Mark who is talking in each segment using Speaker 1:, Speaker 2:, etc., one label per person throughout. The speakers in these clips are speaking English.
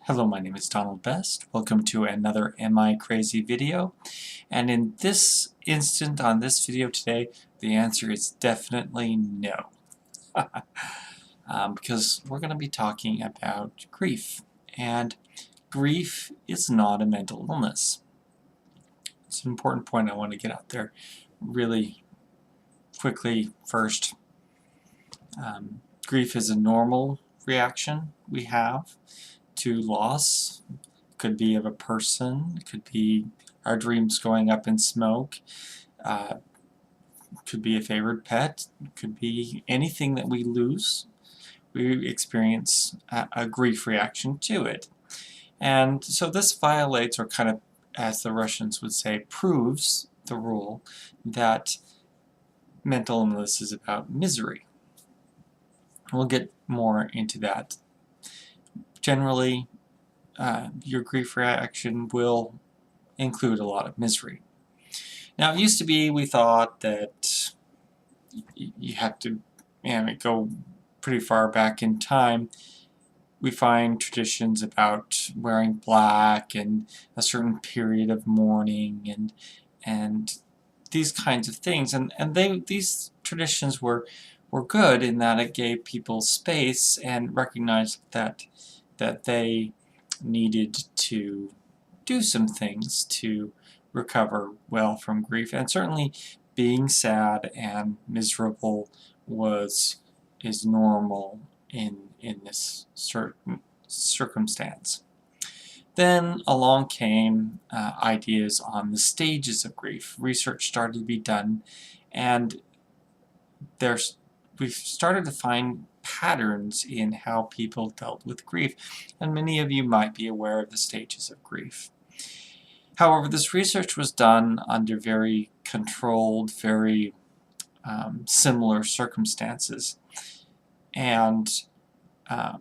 Speaker 1: Hello, my name is Donald Best. Welcome to another Am I Crazy video. And in this instant, on this video today, the answer is definitely no. Because we're going to be talking about grief. And grief is not a mental illness. It's an important point I want to get out there really quickly first. Grief is a normal reaction we have to loss. Could be of a person, could be our dreams going up in smoke, could be a favorite pet, could be anything that we lose. We experience a grief reaction to it. And so this violates, or kind of, as the Russians would say, proves the rule that mental illness is about misery. We'll get more into that. Generally, your grief reaction will include a lot of misery. Now, it used to be we thought that you have to go pretty far back in time. We find traditions about wearing black and a certain period of mourning and these kinds of things. And these traditions were good in that it gave people space and recognized that they needed to do some things to recover well from grief, and certainly being sad and miserable is normal in this certain circumstance. Then along came ideas on the stages of grief. Research started to be done, and we've started to find patterns in how people dealt with grief, and many of you might be aware of the stages of grief. However, this research was done under very controlled, very similar circumstances, and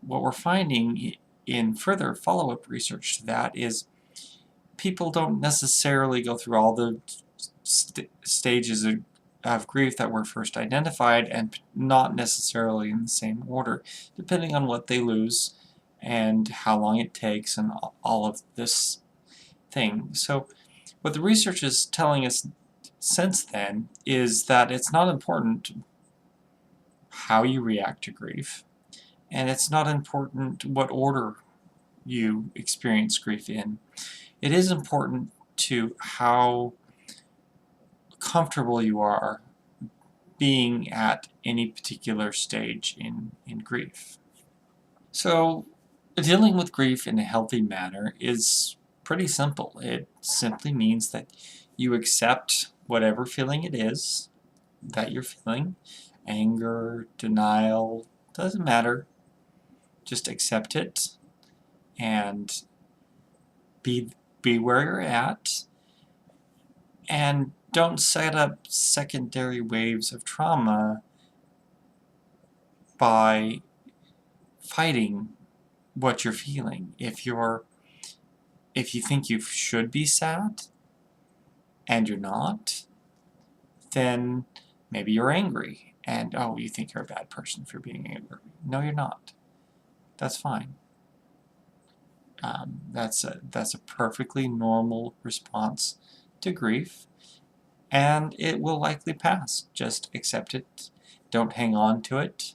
Speaker 1: what we're finding in further follow-up research to that is people don't necessarily go through all the stages of grief that were first identified, and not necessarily in the same order, depending on what they lose and how long it takes and all of this thing. So what the research is telling us since then is that it's not important how you react to grief, and it's not important what order you experience grief in. It is important to how comfortable you are being at any particular stage in grief. So dealing with grief in a healthy manner is pretty simple. It simply means that you accept whatever feeling it is that you're feeling. Anger, denial, doesn't matter. Just accept it and be where you're at, and don't set up secondary waves of trauma by fighting what you're feeling. If you think you should be sad and you're not, then maybe you're angry, and oh, you think you're a bad person for being angry. No, you're not. That's fine. That's a perfectly normal response to grief, and it will likely pass. Just accept it. Don't hang on to it.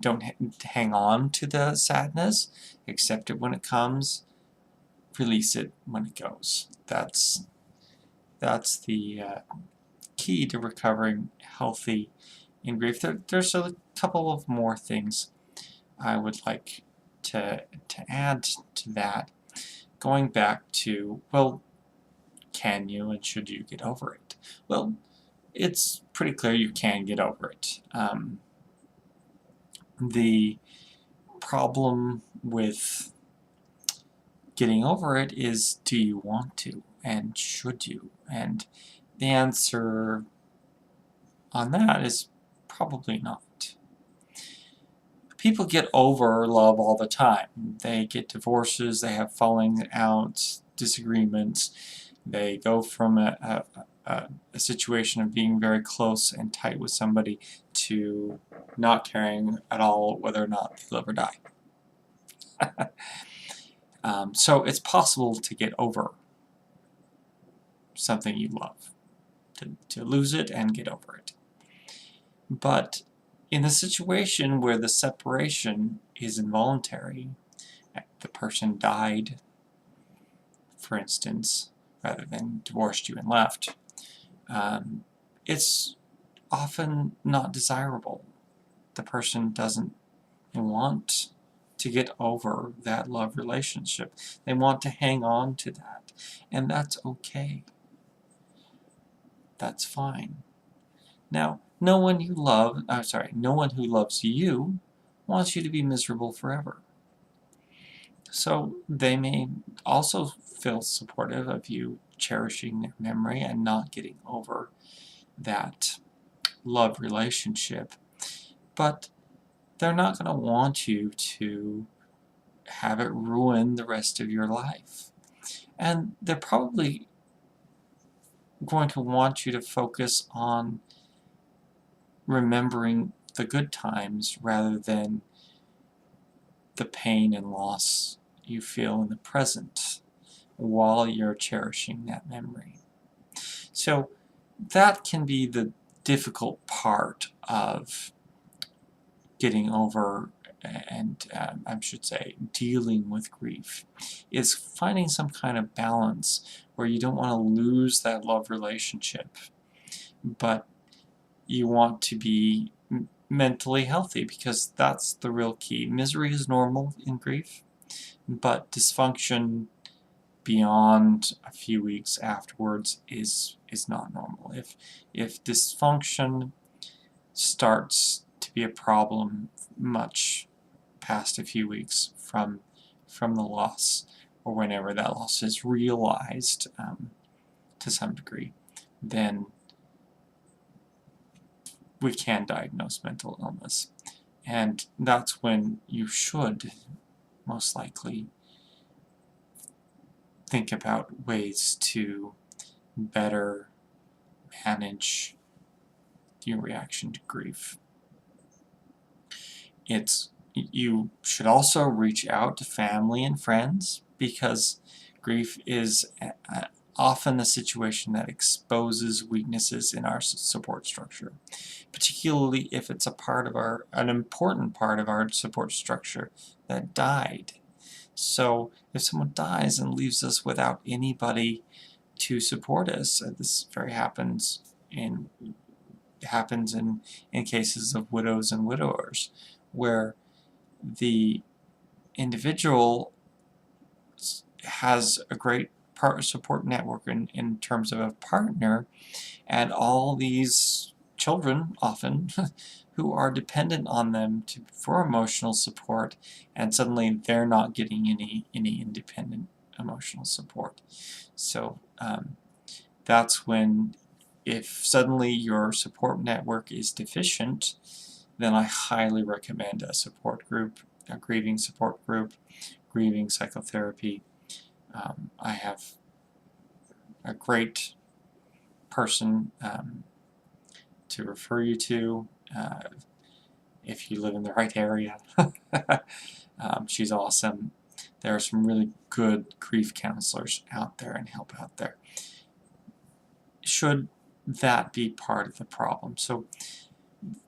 Speaker 1: Don't hang on to the sadness. Accept it when it comes. Release it when it goes. That's the key to recovering healthy in grief. There's a couple of more things I would like to add to that, going back to, well, can you and should you get over it? Well, it's pretty clear you can get over it. The problem with getting over it is, do you want to, and should you? And the answer on that is probably not. People get over love all the time. They get divorces, they have falling outs, disagreements. They go from a situation of being very close and tight with somebody to not caring at all whether or not they live or die. So it's possible to get over something you love, to lose it and get over it. But in a situation where the separation is involuntary, the person died, for instance, rather than divorced you and left, it's often not desirable. The person doesn't want to get over that love relationship. They want to hang on to that, and that's okay. That's fine. Now, no one who loves you wants you to be miserable forever. So they may also feel supportive of you cherishing their memory and not getting over that love relationship, but they're not going to want you to have it ruin the rest of your life. And they're probably going to want you to focus on remembering the good times rather than the pain and loss you feel in the present while you're cherishing that memory. So that can be the difficult part of getting over and I should say dealing with grief, is finding some kind of balance where you don't want to lose that love relationship, but you want to be mentally healthy, because that's the real key. Misery is normal in grief, but dysfunction beyond a few weeks afterwards is not normal. If dysfunction starts to be a problem much past a few weeks from the loss, or whenever that loss is realized to some degree, then we can diagnose mental illness. And that's when you should most likely think about ways to better manage your reaction to grief. You should also reach out to family and friends, because grief is often a situation that exposes weaknesses in our support structure, particularly if it's an important part of our support structure that died. So if someone dies and leaves us without anybody to support us, this happens in cases of widows and widowers, where the individual has a great support network in terms of a partner, and all these children often who are dependent on them for emotional support, and suddenly they're not getting any independent emotional support. So that's when, if suddenly your support network is deficient, then I highly recommend a support group, a grieving support group, grieving psychotherapy. I have a great person to refer you to if you live in the right area. She's awesome. There are some really good grief counselors out there and help out there, should that be part of the problem. So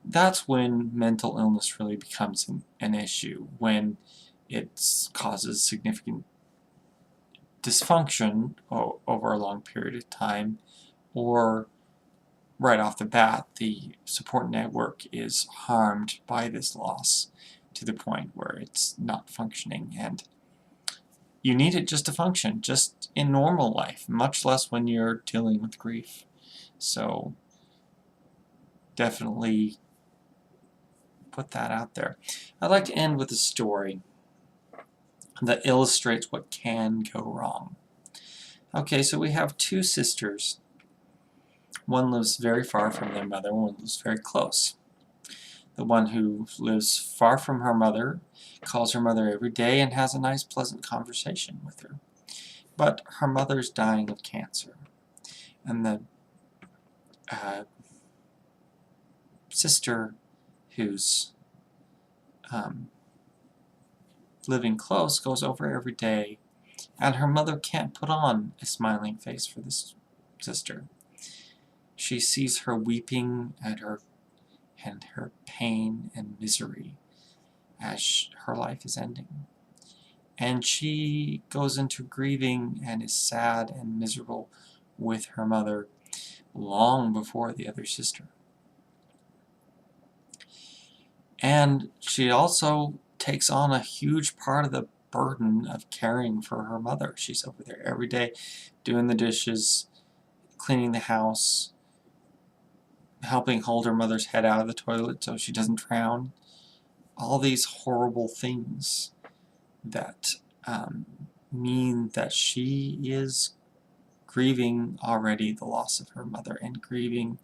Speaker 1: that's when mental illness really becomes an issue, when it causes significant dysfunction over a long period of time, or right off the bat the support network is harmed by this loss to the point where it's not functioning, and you need it just to function, just in normal life, much less when you're dealing with grief. So definitely put that out there. I'd like to end with a story that illustrates what can go wrong. Okay, so we have two sisters. One lives very far from their mother, one lives very close. The one who lives far from her mother calls her mother every day and has a nice, pleasant conversation with her. But her mother's dying of cancer, and the sister who's living close goes over every day And her mother can't put on a smiling face for this sister. She sees her weeping at her pain and misery as her life is ending. And she goes into grieving and is sad and miserable with her mother long before the other sister. And she also takes on a huge part of the burden of caring for her mother. She's over there every day doing the dishes, cleaning the house, helping hold her mother's head out of the toilet so she doesn't drown. All these horrible things that mean that she is grieving already the loss of her mother and grieving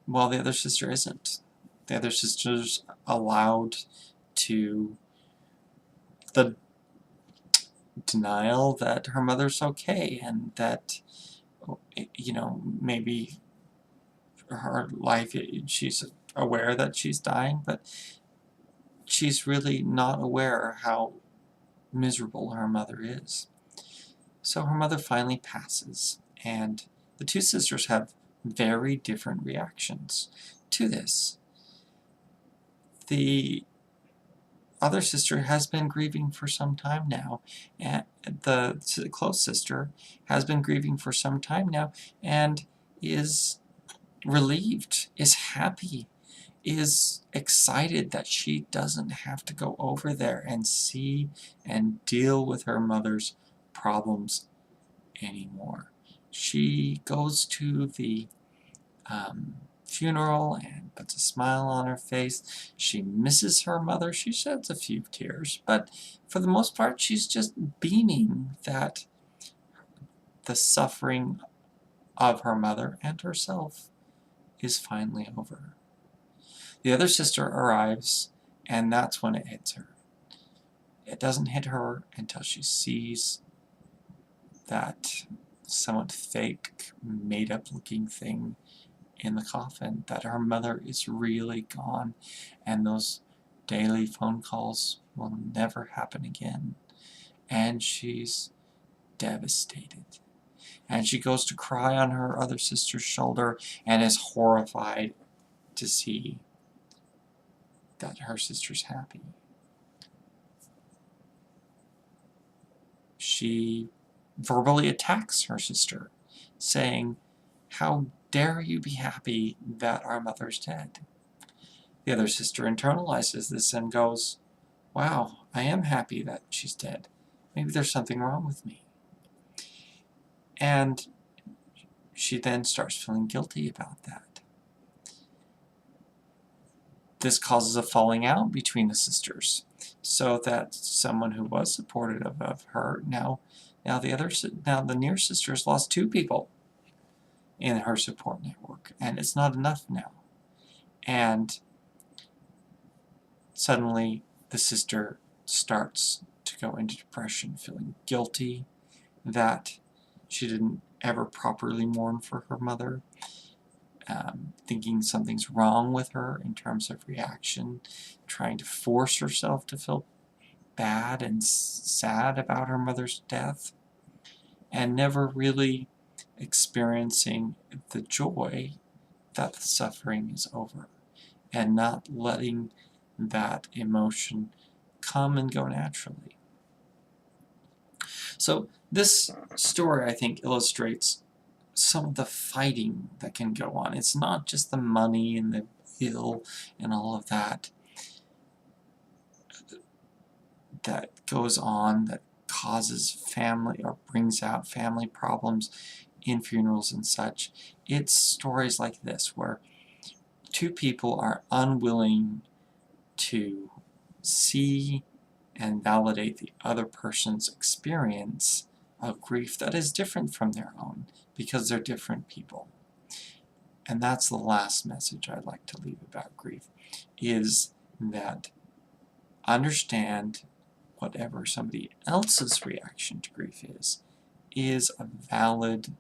Speaker 1: while the other sister isn't. The other sister's allowed to the denial that her mother's okay and that, maybe her life, she's aware that she's dying, but she's really not aware how miserable her mother is. So her mother finally passes, and the two sisters have very different reactions to this. The other sister has been grieving for some time now, and the close sister has been grieving for some time now, and is relieved, is happy, is excited that she doesn't have to go over there and see and deal with her mother's problems anymore. She goes to the funeral and puts a smile on her face. She misses her mother. She sheds a few tears, but for the most part, she's just beaming that the suffering of her mother and herself is finally over. The other sister arrives, and that's when it hits her. It doesn't hit her until she sees that somewhat fake, made-up looking thing in the coffin, that her mother is really gone, and those daily phone calls will never happen again. And she's devastated. And she goes to cry on her other sister's shoulder and is horrified to see that her sister's happy. She verbally attacks her sister, saying, "How dare you be happy that our mother's dead?" The other sister internalizes this and goes, "Wow, I am happy that she's dead. Maybe there's something wrong with me." And she then starts feeling guilty about that. This causes a falling out between the sisters, so that someone who was supportive of her now the near sister has lost two people in her support network, and it's not enough now. And suddenly the sister starts to go into depression, feeling guilty that she didn't ever properly mourn for her mother, thinking something's wrong with her in terms of reaction, trying to force herself to feel bad and sad about her mother's death, and never really experiencing the joy that the suffering is over, and not letting that emotion come and go naturally. So this story, I think, illustrates some of the fighting that can go on. It's not just the money and the will and all of that that goes on that causes family or brings out family problems in funerals and such. It's stories like this where two people are unwilling to see and validate the other person's experience of grief that is different from their own, because they're different people. And that's the last message I'd like to leave about grief, is that understand whatever somebody else's reaction to grief is a valid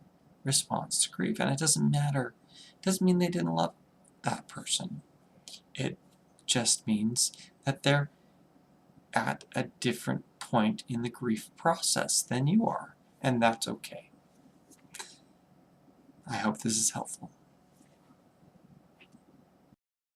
Speaker 1: response to grief. And it doesn't matter. It doesn't mean they didn't love that person. It just means that they're at a different point in the grief process than you are, and that's okay. I hope this is helpful.